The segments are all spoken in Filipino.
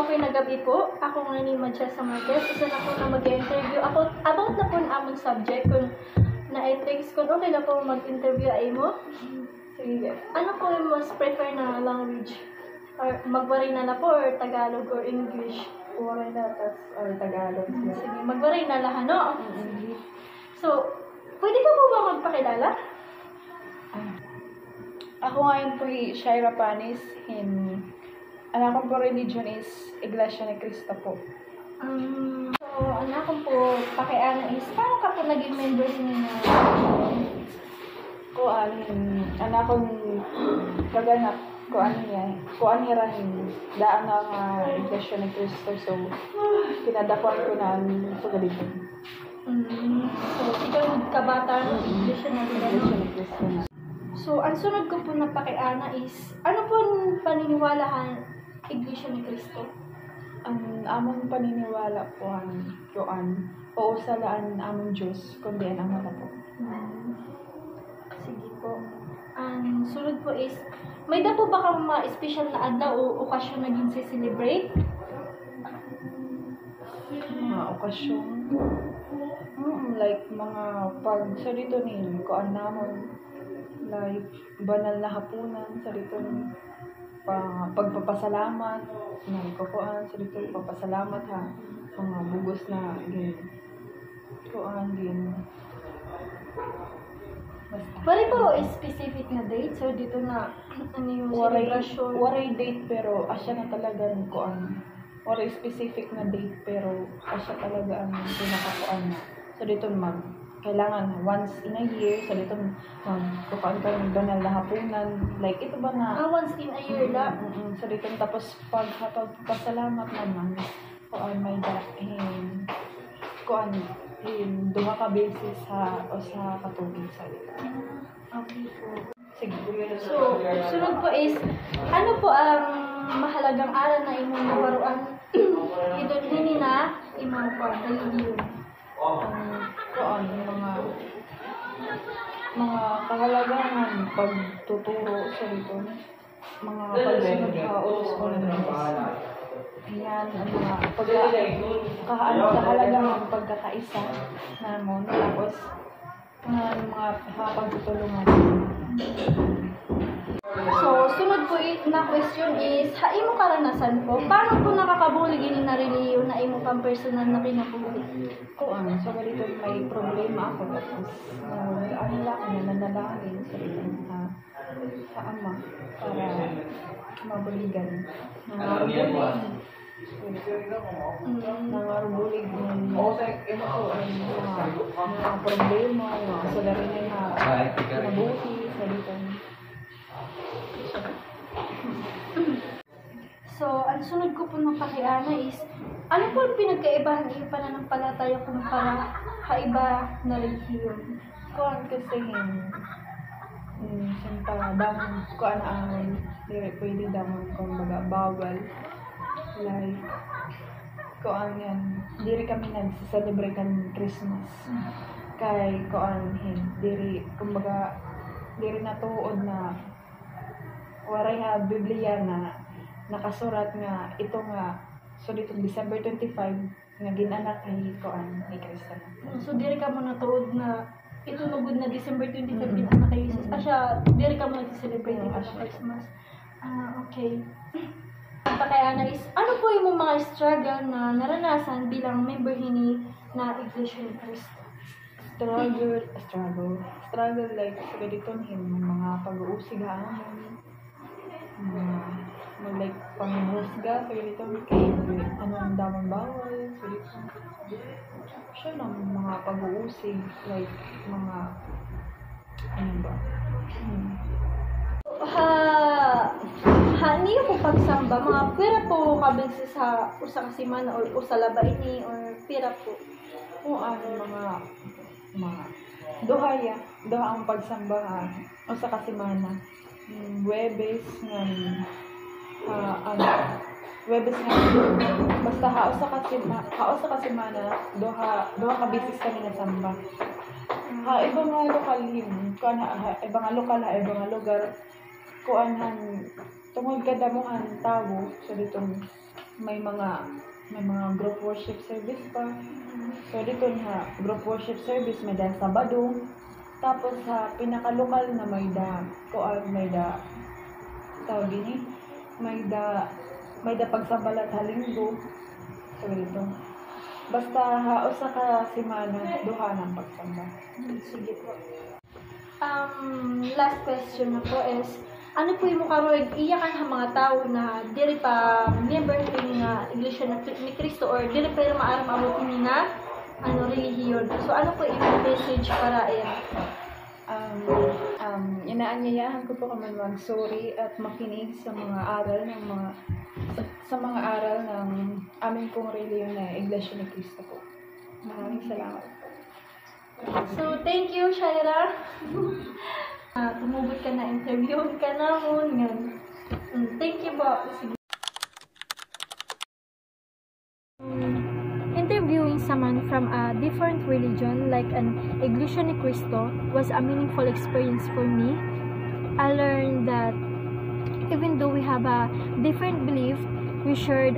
okay na gabi po. Ako nga ni Madja sa Marquez. Isa na po na mag-interview. About na po na among subject. Kung na-text ko, okay na po mag-interview ay mo. Sige. Ano po yung mas prefer na language? Or magwaray na po or Tagalog or English? Waray na, or Tagalog. Sige, magwaray na lang, no? So, pwede ka po ba magpakilala? Ako ngayon po Shaira Panis. Ang akong po religion is Iglesia ni Cristo po. So, ang akong po pakiana is, paano ka po naging member niyo na? Ang akong kaganap, kuan hirahin, daan nga Iglesia ni Cristo. So, kinadakuan ko na sa religion. So, ikaw kabata ng Iglesia ni Cristo. So, ang sunod ko po na pakiana is, ano po ang paniniwalaan Iglesia ni Cristo? Ang among paniniwala po ang kuan, pausalaan among Diyos, kundi ang ama po. Sige po. Ang sunod po is, may da po ba kang mga special na adlaw o okasyon na celebrate? Mga okasyon. Like mga pag sa dito ni kuan namon, like banal na hapunan sa dito ni pagpapasalamat nagkukuan sa dito pagpapasalamat ha mga bugos na kuan din. Pwede po specific na date? So, dito na ano yung celebration? Waray date pero asya na talaga ang kuan. Waray specific na date pero asya talaga ang pinakakuan na. So, dito kailangan once in a year. So, dito kukuan ka ng banal na hapunan. Like, ito ba na? Once in a year lang? So, dito tapos pagpasalamat naman kuan may dahil kuan duha ka beses sa katubig sa ito. Okay po. Sige. So, sunod po is, ano po ang mahalagang aral na imong nawaruan? Idon hini na imong religion. Kuan mga kahalagahan pagtuturo sa ito. Mga pagsunod sa utos ko ng Diyos. Ayan, ang mga kahalagahan pagkakaisa namon. Tapos, mga pagtutulungan. So, sunod po na question is, imo karanasan po, paano po nakakabulig ini na reliyon na imo pang personal na kinabuhi? So ganito may problema ako tapos ano lang na nanalangin sa ama para mabuligan. Nangarubulig ng mga problema, mga salarin na kinabuhi sa dito. So, ang sunod ko po ng pakiana is, ano po ang pinagkaibahan ng pananampalataya kumpara kaiba na relihiyon? Kuan kasi siyempre damang kuan ang pwede damang kung baga bawal. Like, kuan yan, diri kami nag-celebrate ng Christmas. Kay kuan diri kumbaga diri natuod na waray nga Biblia na nakasurat nga ito nga so dito December 25 nga ginanak ni kuan ni Cristo. So diri ka mo natuod na ito nugod na December 25 ginanak kay Jesus. Asya diri ka mo nag-celebrate ng Christmas. Okay. Pakiana is, ano po yung mga struggle na naranasan bilang member hini na Iglesia ni Cristo? Struggle like sa dito mga pag-uusig like panghusga sa dito kay ang damang bawal sa dito. Siya ng mga pag-uusig like mga ano ba? Niyo po pagsamba, mga pira po kabinsi sa usa ka semana or usa laba ini or pira po? Mga duha ang pagsambahan usa ka semana. Huwebes nga basta usa ka semana duha ka beses kami nasamba. Iba nga lokal iba nga lugar kuanhan tungod kada mo ang tawo sa ditong may mga group worship service pa. So dito na group worship service may da Sabado. Tapos sa pinaka-lokal na may da tawag din may da pagsambalat halinggo. So dito. Basta usa ka semana duha ng pagsamba. Sige po. Last question na po is, ano po yung karoy iyakan ang mga tao na dili pa member ng Iglesia ni Cristo or dili pa maaram abot ni na relihiyon. So ano po yung message para inaanyayahan ko po kami mag-sorry at makinig sa mga aral ng aming pong relihiyon na Iglesia ni Cristo po. Maraming salamat. So, thank you, Shaira. Tumubot ka na, interviewin ka na mo. Thank you po. Sige. Interviewing someone from a different religion like an Iglesia ni Cristo was a meaningful experience for me. I learned that even though we have a different belief, we shared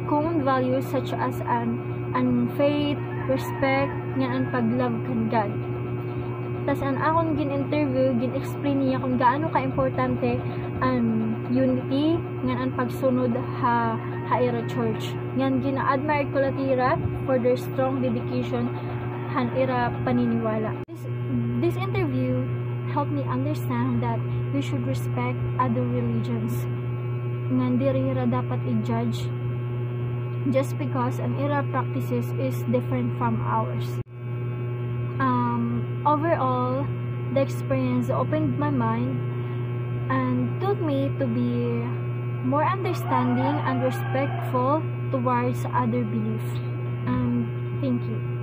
common values such as an faith, respect, nga ang pag-love kan God. Tas ang akong gin-interview, gin-explain niya kung gaano ka-importante ang unity, nga ang pagsunod ha ira church. Nga gina-admire ko latira for their strong dedication han ira paniniwala. This interview helped me understand that we should respect other religions. Nga diri ra dapat i-judge just because an era practices is different from ours. Overall, the experience opened my mind and taught me to be more understanding and respectful towards other beliefs. Thank you.